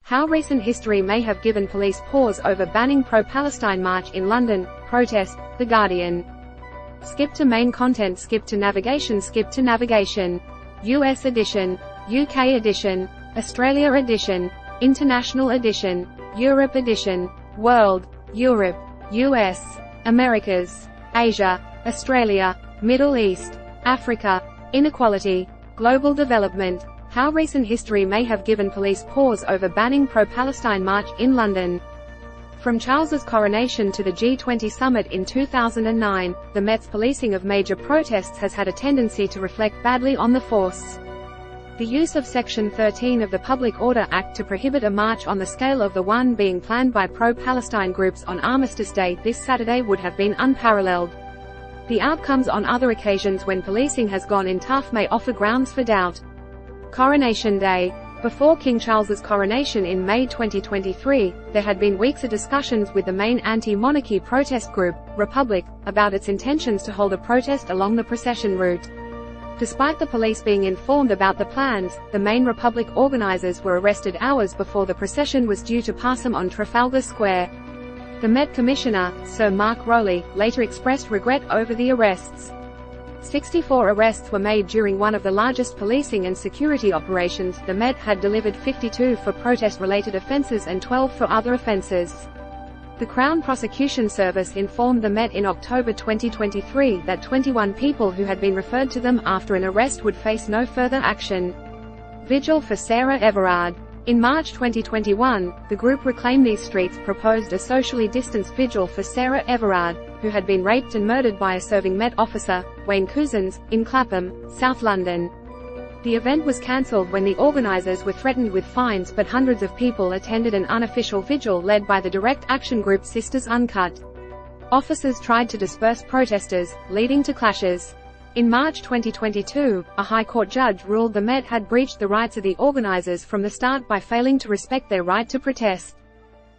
How recent history may have given police pause over banning pro-Palestine march in London, protest, The Guardian. Skip to main content, skip to navigation, skip to navigation. US edition, UK edition, Australia edition, International edition, Europe edition, World, Europe, US, Americas, Asia, Australia, Middle East, Africa, Inequality, Global Development. How recent history may have given police pause over banning pro-Palestine march in London. From Charles's coronation to the G20 summit in 2009, the Met's policing of major protests has had a tendency to reflect badly on the force. The use of Section 13 of the Public Order Act to prohibit a march on the scale of the one being planned by pro-Palestine groups on Armistice Day this Saturday would have been unparalleled. The outcomes on other occasions when policing has gone in tough may offer grounds for doubt. Coronation Day. Before King Charles's coronation in May 2023, there had been weeks of discussions with the main anti-monarchy protest group, Republic, about its intentions to hold a protest along the procession route. Despite the police being informed about the plans, the main Republic organizers were arrested hours before the procession was due to pass them on Trafalgar Square. The Met Commissioner, Sir Mark Rowley, later expressed regret over the arrests. 64 arrests were made during one of the largest policing and security operations. The Met had delivered 52 for protest-related offences and 12 for other offences. The Crown Prosecution Service informed the Met in October 2023 that 21 people who had been referred to them after an arrest would face no further action. Vigil for Sarah Everard. In March 2021, the group Reclaim These Streets proposed a socially distanced vigil for Sarah Everard, who had been raped and murdered by a serving Met officer, Wayne Couzens, in Clapham, South London. The event was cancelled when the organisers were threatened with fines, but hundreds of people attended an unofficial vigil led by the direct action group Sisters Uncut. Officers tried to disperse protesters, leading to clashes. In March 2022, a High Court judge ruled the Met had breached the rights of the organisers from the start by failing to respect their right to protest.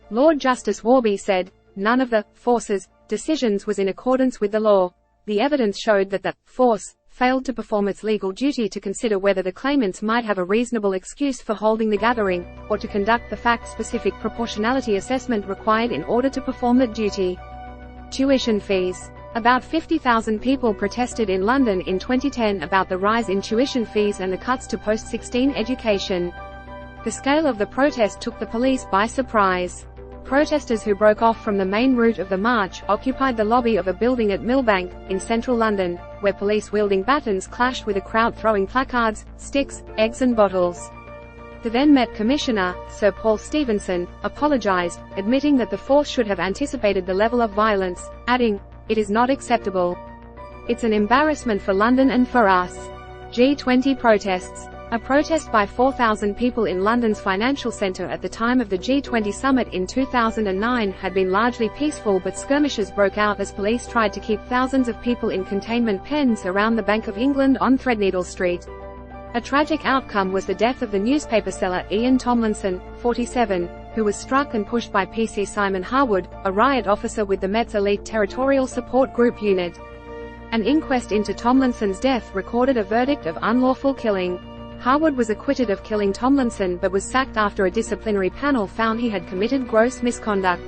Lord Justice Warby said, "None of the force's decisions was in accordance with the law. The evidence showed that the force failed to perform its legal duty to consider whether the claimants might have a reasonable excuse for holding the gathering, or to conduct the fact-specific proportionality assessment required in order to perform that duty." Tuition fees. About 50,000 people protested in London in 2010 about the rise in tuition fees and the cuts to post-16 education. The scale of the protest took the police by surprise. Protesters who broke off from the main route of the march occupied the lobby of a building at Millbank, in central London, where police wielding batons clashed with a crowd throwing placards, sticks, eggs and bottles. The then Met Commissioner, Sir Paul Stephenson, apologised, admitting that the force should have anticipated the level of violence, adding, "It is not acceptable. It's an embarrassment for London and for us." G20 protests. A protest by 4,000 people in London's financial centre at the time of the G20 summit in 2009 had been largely peaceful, but skirmishes broke out as police tried to keep thousands of people in containment pens around the Bank of England on Threadneedle Street. A tragic outcome was the death of the newspaper seller Ian Tomlinson, 47, who was struck and pushed by PC Simon Harwood, a riot officer with the Met's elite Territorial Support Group unit. An inquest into Tomlinson's death recorded a verdict of unlawful killing. Harwood was acquitted of killing Tomlinson but was sacked after a disciplinary panel found he had committed gross misconduct.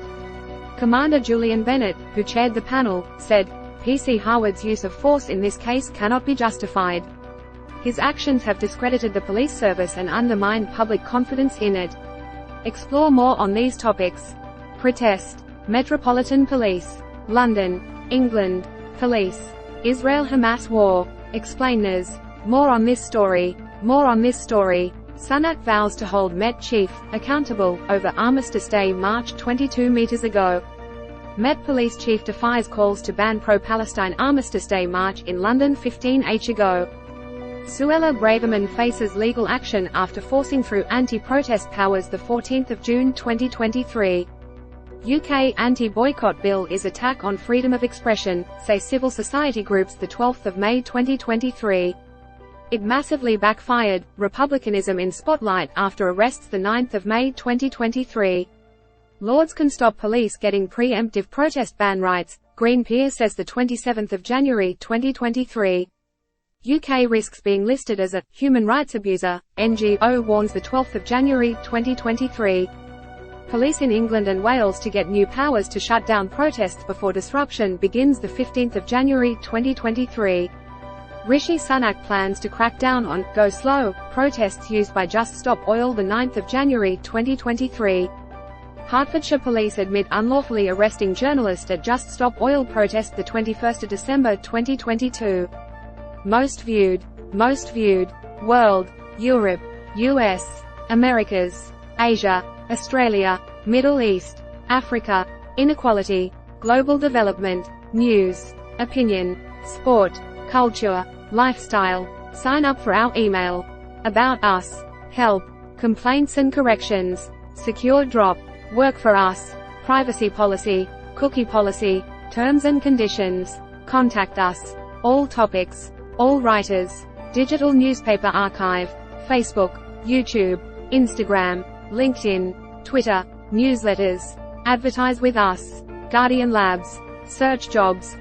Commander Julian Bennett, who chaired the panel, said, "PC Harwood's use of force in this case cannot be justified. His actions have discredited the police service and undermined public confidence in it." Explore more on these topics. Protest. Metropolitan Police. London, England. Police. Israel-Hamas war. Explainers. More on this story. Sunak vows to hold Met chief accountable over Armistice Day march 22 meters ago. Met Police chief defies calls to ban pro-Palestine Armistice Day march in London 15 ago. Suella Braverman faces legal action after forcing through anti-protest powers the 14th of June 2023. UK anti-boycott bill is attack on freedom of expression, say civil society groups the 12th of May 2023. It massively backfired, republicanism in spotlight after arrests the 9th of May 2023. Lords can stop police getting pre-emptive protest ban rights, Green Peer says the 27th of January 2023. UK risks being listed as a human rights abuser, NGO warns the 12th of January, 2023. Police in England and Wales to get new powers to shut down protests before disruption begins the 15th of January, 2023. Rishi Sunak plans to crack down on "go slow" protests used by Just Stop Oil the 9th of January, 2023. Hertfordshire police admit unlawfully arresting journalist at Just Stop Oil protest the 21st of December, 2022. Most viewed, world, Europe, US, Americas, Asia, Australia, Middle East, Africa, inequality, global development, news, opinion, sport, culture, lifestyle. Sign up for our email. About us, help, complaints and corrections, secure drop, work for us, privacy policy, cookie policy, terms and conditions. Contact us. All topics, all writers, digital newspaper archive, Facebook, YouTube, Instagram, LinkedIn, Twitter, newsletters. Advertise with us. Guardian Labs. Search jobs.